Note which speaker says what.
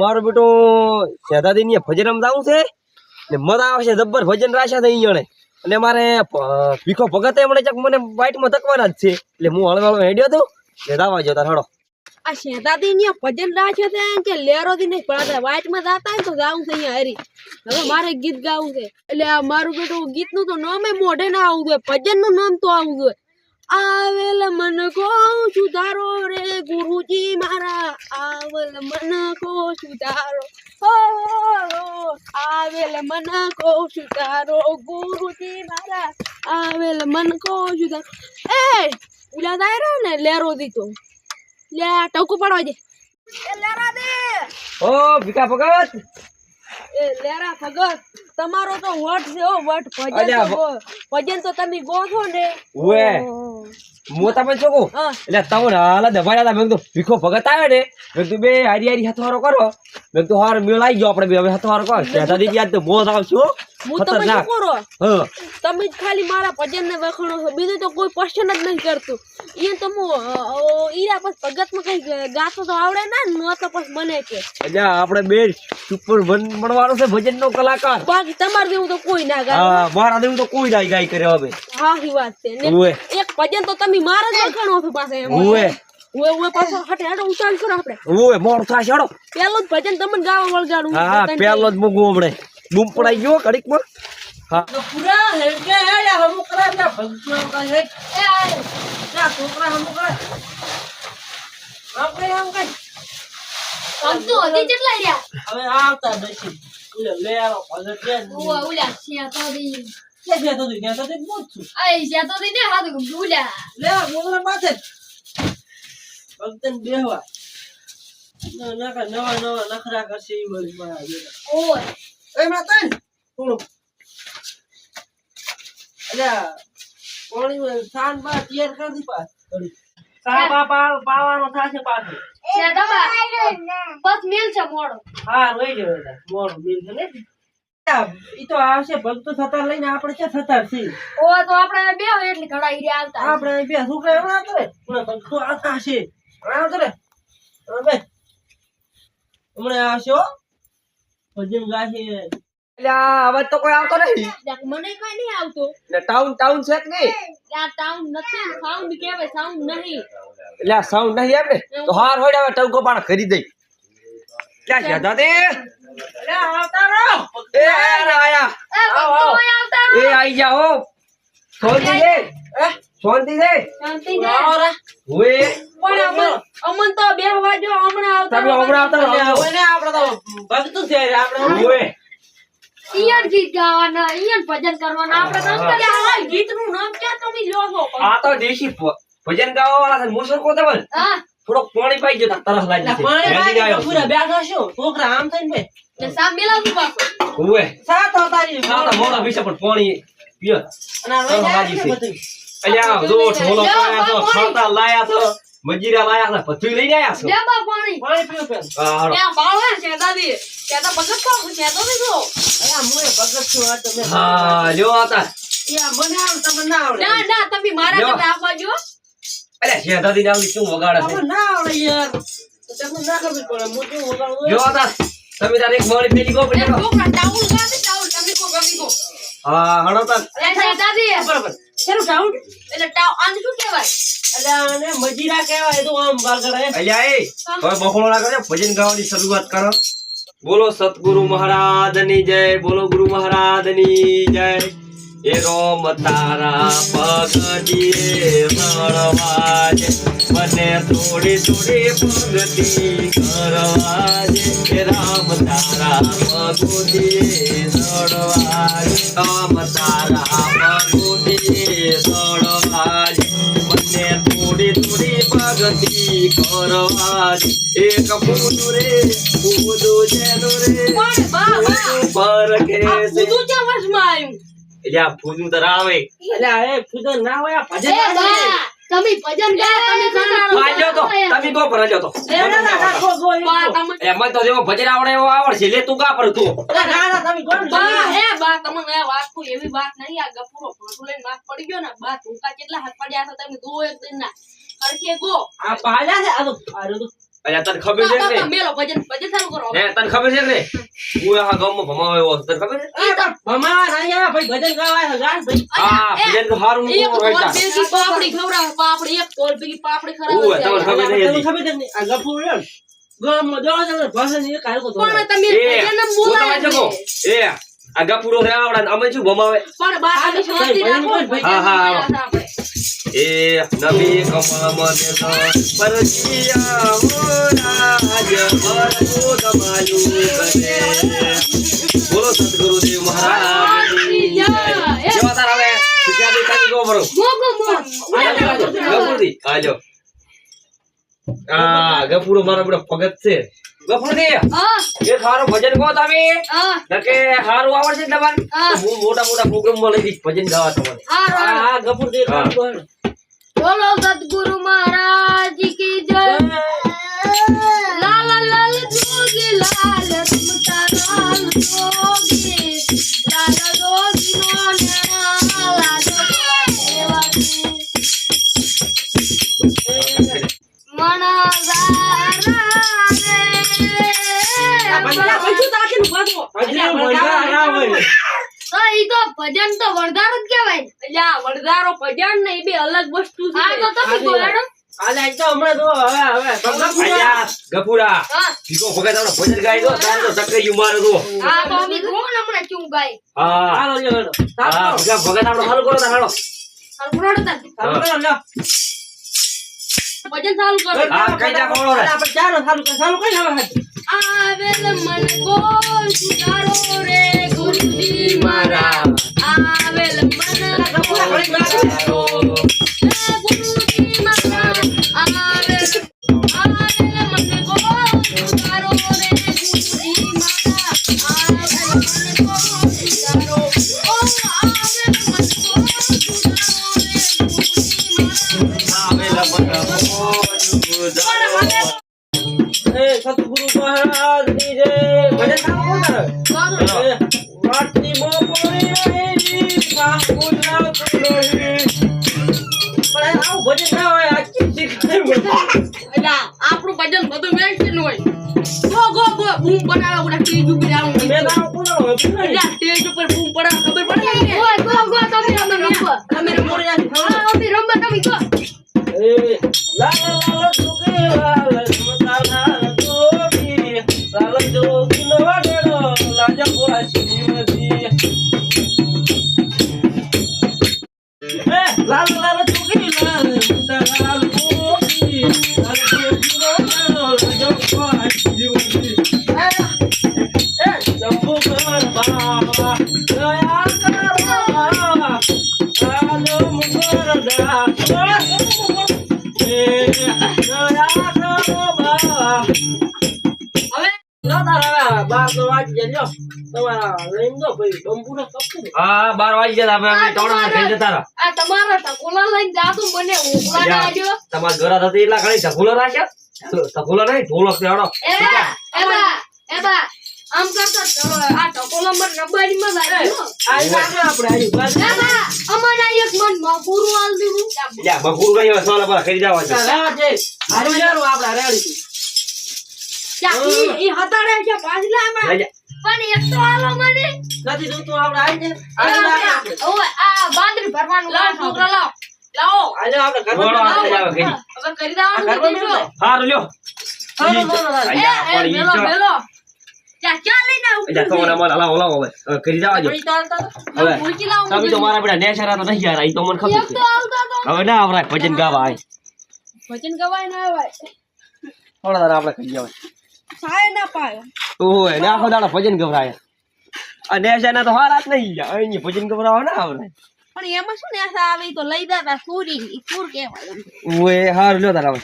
Speaker 1: મારો બેટો શેતાદી ની ભજન રમજાવું છે ને મજા આવશે જબ્બર ભજન રાખ્યા છે અહીંયા અને મારે ભીખો ભગત એમણે ચક મને વાઈટમાં તકવાના જ છે એટલે હું હળવાળો હેડ્યો તો ને દાવા જતા હડો
Speaker 2: આ શેતાદી ની ભજન રાખ્યો છે કે લેરોદી નહીં પણ વાઈટમાં જાતા હોય તો ગાવું છે અહીંયા હરી હવે મારે ગીત ગાવું છે એટલે આ મારું બેટું ગીતનું તો નામ મોઢે ના આવવું જોઈએ ભજનનું નામ તો આવવું જોઈએ આવેલ મન કો સુધારો રે ગુરુજી મારા આવેલ મન કો સુધારો હો આવેલ મન કો સુધારો ગુરુજી મારા આવેલ મન કો સુધારો એ ઉલા દાયરા ને લેરો દીતો લે ટોકુ પડવા દે એ લેરા દે
Speaker 1: ઓ ભીખા ભગત
Speaker 2: એ લેરા ભગત તમારો તો વટ છે ઓ વટ ભજન તો તમે ગો છો ને
Speaker 1: ઓએ હું તમને શું કહું એટલે તમે હાલ દબાડ્યા મેં કીધું ભીખો ભગત આવે ને મેં કીધું બે હારી હારી હથવારો કરો મેં કીધું હાર મેળ આવી ગયો આપણે બે હવે હથવારો કરો શેતાદી યાદ તો મોજ આવશે
Speaker 2: હું તમે શું કરો તમે જ ખાલી મારા ભજન ને વખાણો છો બીજું તો કોઈ ક્વેશ્ચન જ નહીં કરતું એ તો હું ઈરા પછી ભગત માં કઈ ગાતો તો આવડે ના ન તો પછી મને કે
Speaker 1: એટલે આપણે બે સુપર બનવાનો છે ભજન નો કલાકાર
Speaker 2: બાકી તમાર જેવું તો કોઈ ના ગાય
Speaker 1: હા મારા જેવું તો કોઈ ના ગાય કરે હવે
Speaker 2: હા ઈ વાત છે ને એક ભજન તો તમે મારા જ વખાણો છો પાસે
Speaker 1: ઓએ
Speaker 2: ઓએ પાછો હટે હટો ઉતાર કરો આપણે
Speaker 1: ઓએ મોડ થાશે હડો
Speaker 2: પેલું જ ભજન તમને ગાવા વળગાડું
Speaker 1: હા પેલો જ મુગું હમણે બૂમ પડાઈ ગયો ઘડીક માં હા
Speaker 2: પૂરા હેડકે હેડ્યા હમુ કરા ના ભગતો કા હે એ ના છોકરા હમુ કરા આપણે આમ કઈ આમ તો હતી કેટલા રહ્યા હવે આવતા દશી લે આવો ભગત કે ઓલા સિયા તો દી કે છે તો દી કે તો બોલ છું આ સિયા તો દી ને હાથ ગુલા લે મોગરા માથે ભગતન બેહવા નકા નવા નવા નખરા કરશે ઈ વળી માં ઓય એ માતન થોડું અલ્યા કોણી સાન બા તૈયાર કરી દી પાસ સા પાવાનો થાશે પાછો છે દબા બસ મિલ છે મોડો હા રોઈ ગયો બેટા મોડો મિલ છે ને ઈ તો આવશે ભક્તો થતા લઈને આપણે કે થતા છે ઓ તો આપણે બે એટલી ઘડાઈ રે આવતા આપણે બે છોકરા એવડા કરે પણ ભક્તો આવતા છે આવતો રે બે હમણે આવશો ભજન ગાશે
Speaker 1: એટલે અવાજ તો કોઈ આવતો નહીં
Speaker 2: મને કઈ નહીં આવતો
Speaker 1: એટલે ટાઉન છે કે નહીં
Speaker 2: આ ટાઉન નથી સાઉન્ડ કેવાય સાઉન્ડ નહીં
Speaker 1: એટલે સાઉન્ડ નહીં આપને તો હાર હોય હવે ટવકો પાણ કરી દઈ ક્યાં જતા દે એટલે આવતા રહો એ આયા આવો એ આઈ જાઓ શાંતિ દે શાંતિ દે
Speaker 2: શાંતિ દે ઓરે
Speaker 1: ઓએ
Speaker 2: પણ અમન તો બે વાજો હમણાં આવતા
Speaker 1: તમે હમણાં આવતા
Speaker 2: ઓય ને આપણે તો ભક્ત છે આપણે
Speaker 1: ઓએ
Speaker 2: ઈયન ગીત ગાવાના ઈયન ભજન કરવાના આપણે નામ કર્યા આ ગીતનું નામ ક્યાં તમે લ્યો છો
Speaker 1: આ તો દેશી ભજન ગાવા વાળા છે મોસર કો દબલ
Speaker 2: હા
Speaker 1: થોડો પાણી પાઈ ગયો તરસ લાગી છે
Speaker 2: પાણી પાઈ પૂરા બેઠા છો છોકરા આમ થઈને બે સામ મેલાવું પાછો
Speaker 1: ઓએ
Speaker 2: સાત તારી
Speaker 1: સાતા મોડા વિશે પણ પાણી પીયો
Speaker 2: અને લાગી છે બધું
Speaker 1: અલ્યા જો ઢોલો પાયા તો છાતા લાયા તો મજીરા લાયા તો બધું લઈને આયા છો
Speaker 2: લેબા પાણી પીઓ પે
Speaker 1: હા
Speaker 2: ત્યાં બાળવા છે દાદી ત્યાં તો ભગત કો છે તો જો અલ્યા મુએ ભગત છું આ તમે
Speaker 1: હા લ્યો આતા
Speaker 2: યા મને આવ તમને ના આવડે ના ના તમે મારા કરતા આવવા જો
Speaker 1: અરે શેતાદી નામની શું વગાડે છે
Speaker 2: ના આવડે યાર તમને ના ખબર પડે મોટું વગાડવું
Speaker 1: લ્યો આતા તમે તારે એક મોડી પેલી ગો પડ્યો
Speaker 2: છોકરા ટાઉલ ગાતે ટાઉલ તમે કો ગમી ગો
Speaker 1: હા હણો તા
Speaker 2: અલ્યા દાદી બરાબર શેનું ટાઉલ એટલે ટાઉલ આને શું કહેવાય અલ્યા આને મજીરા કહેવાય તો આમ વાગડે
Speaker 1: અલ્યા એ હવે બખોળો ના કરે ભજન ગાવાની શરૂઆત કરો બોલો સતગુરુ મહારાજની જય બોલો ગુરુ મહારાજની જય એ રોમ તારા પગડીએ મળવાજે મને થોડી થોડી ભક્તિ કરવાજે એ રામ તારા પગડીએ મળવાજે રામ તારા પગડીએ મળવાજે મને થોડી થોડી ભક્તિ કરવાજે એક ફૂલ રે ફૂલ જેનો રે પર કે છે
Speaker 2: ફૂદુ ચા વસમાં આવ્યું
Speaker 1: એટલે આ ફૂદુ તો આવે
Speaker 2: એટલે એ ફૂદો ના હોય ભજન તમે ભજન ગાય તમે
Speaker 1: પાજો તો તમે ગો પર તો
Speaker 2: ના રાખો ગો
Speaker 1: એમાં તો જેવો ભજન આવડે એવો આવડશે લે તું ગા પર તું
Speaker 2: ના ના તમે કોણ બા હે બા તમને એ વાત કોઈ એવી વાત નહીં આ ગપુરો ફોટો લઈને વાત પડી ગયો ને બા તુકા કેટલા હાથ પડ્યા છે તમે દો એક દિન ના કરકે ગો આ પાડ્યા છે આ તો
Speaker 1: અલ્યા તને ખબર છે કે નહીં?
Speaker 2: મેલો ભજન ચાલુ કરો
Speaker 1: હે તને ખબર છે કે નહીં? હું આ ગામમાં ભમાવા આવ્યો છું. તને ખબર છે? હા ભજન તો હારું
Speaker 2: એક
Speaker 1: નું
Speaker 2: તોલ
Speaker 1: રોઈતા.
Speaker 2: ભેગી પાપડી ખવડાવે પાપડી એક તોલ ભેગી પાપડી
Speaker 1: ઓય તમને ખબર
Speaker 2: ખવડાવે
Speaker 1: નહીં હતી.
Speaker 2: પણ તમે
Speaker 1: એ
Speaker 2: ભજન
Speaker 1: હું તમારે
Speaker 2: બોલાય
Speaker 1: જગો. એ આ ગપુડો છે આવડા ને અમે શું ભમાવે?
Speaker 2: પણ બાર તમે શાંતિ રાખો
Speaker 1: હા, હા, હા.
Speaker 2: આપણે
Speaker 1: એ નવી કમા મને તો પરચિયા હો રાજ પરમો દમાયું કરે. બોલો સદગુરુદેવ મહારાજ જેવા તાર હવે સુજાતી કાકી ગો બરો ગપુરદી આજો આ ગપુરો મારો બડો ભગત છે. ગપુરદી એ ખારો ભજન ગો તમે નકે હારું આવડશે તમારે
Speaker 2: હા.
Speaker 1: તો હું મોટા મોટા પ્રોગ્રામમાં લઈ દઈશ ભજન ગાવા તમારે.
Speaker 2: બોલો સદગુરુ મહારાજ કી જય લાલ લાલ જોગી લાલ તુમતા લાલ જોગી લાલ જોગી નો નેણા લાજો દેવાજી મના ઈ તો ભજન તો વરદાન જ કહેવાય. અલ્યા વરદારો ભજન ને ઈ બે અલગ વસ્તુ છે. હા તો તમે બોલાડો.
Speaker 1: આયા ગપુરા
Speaker 2: હા
Speaker 1: ભીખો ભગત આપણો ભજન ગાઈ દો તારે તો ટકરીયું મારે દો.
Speaker 2: હા તો અમે જો ને હમણાં ચું ગાય.
Speaker 1: હા હા ભગત આપણો હાલ કરો ને હાલો.
Speaker 2: હાલ બોલાડો તાર. ભજન ચાલુ કરો.
Speaker 1: હા કઈ જા કોળો રે
Speaker 2: આવેલ મન કો સુધારો રે ગુરુજી મારા આવેલ મન કો સુધારો રે ગુરુજી મારા આવેલ મન કો સુધારો રે ગુરુજી મારા આવેલ મન કો સુધારો ઓ આવેલ મન કો સુધારો રે ગુરુજી મારા
Speaker 3: સતગુરુ મહારાજ ની જય ભજન ચાલુ કરો. વાટની મોપોરી આયેલી સાહુના કુલોહી. પણ આવું ભજન ના હોય આ કેમ શીખાય મને?
Speaker 2: એટલે આપણું ભજન બધું વેસ્ટ નું હોય. ગો બૂમ પડાવે ઓલા સ્ટેજ ઉપર આવું.
Speaker 3: મેં તારો પૂરો
Speaker 2: એટલે સ્ટેજ ઉપર બૂમ પડાવે ખબર પડે ને. ગો તમે રમો. તમે રમો રે અમે રમવા તમે ગો.
Speaker 3: એ લાલ લાલ જોગે લાલ મતા લાલ જોગી લાલ જોગી નો વાડેલો લાજ પોશી મજી. એ લાલ લાલ જોગી લાલ મતા લાલ જોગી લાલ જોગી નો વાડેલો લાજ પોશી મજી. એ શંભુ કર બાબા દયા કર બાબા આલો મુગર દા
Speaker 1: હા 12 વાગી ગયા આપણે અમે ટોણા ખાઈ જતા રહા.
Speaker 2: આ તમારા ટકોલા લઈને જાતું મને ઓકળા ના આજો.
Speaker 1: તમારા ઘર હતા એટલા ખાલી ધકુલો રાખ્યા ધકુલો નહીં ઢોલક છે હડો.
Speaker 2: એબા આમ કરતો આ ટકોલા મર રબાડી માં લાગ્યો. એબા અમારા એક મન માં પૂરું આલ દીધું.
Speaker 1: લ્યા બકુર ગઈ હવે સોલા પર કરી જવા છે.
Speaker 2: ઈ હતાડે છે પાછલા માં.
Speaker 1: લઈ જા.
Speaker 2: પણ એક તો આલો મને. ઓય આ બાંદરી ભરવાનું લાવ છોકરા લાવ. લાવો.
Speaker 1: બોલો આપણે જાવ કરી.
Speaker 2: હવે કરી દેવાનું દીજો.
Speaker 1: હારું લ્યો.
Speaker 2: મેલો મેલો. ક્યાં લઈને આવું?
Speaker 1: જા તો મને લાવો લાવો હવે કરી જવા જો. હવે
Speaker 2: ભૂલકી લાવો.
Speaker 1: તમે તો મારા બેટા નેશરા તો નહીં યાર આ તો મને ખબર
Speaker 2: એક
Speaker 1: છે.
Speaker 2: તો આવતા તો
Speaker 1: હવે ના આવરાય ભજન ગાવા આય.
Speaker 2: ભજન ગવાય ના આવાય.
Speaker 1: થોડા દાડા આપણે કરી જવાય.
Speaker 2: સાય ના પાયો.
Speaker 1: ઓય ને આખો દાડો ભજન ગવરાય. આ નેશના તો હારા જ નહીં યાર અહીં ભજન ગવરાવા ના આવરાય.
Speaker 2: પણ એમાં શું ને આવે તો લઈ દાતા સુરી ઈ સુર કહેવાય.
Speaker 1: ઓય હારું લ્યો તારા હવે.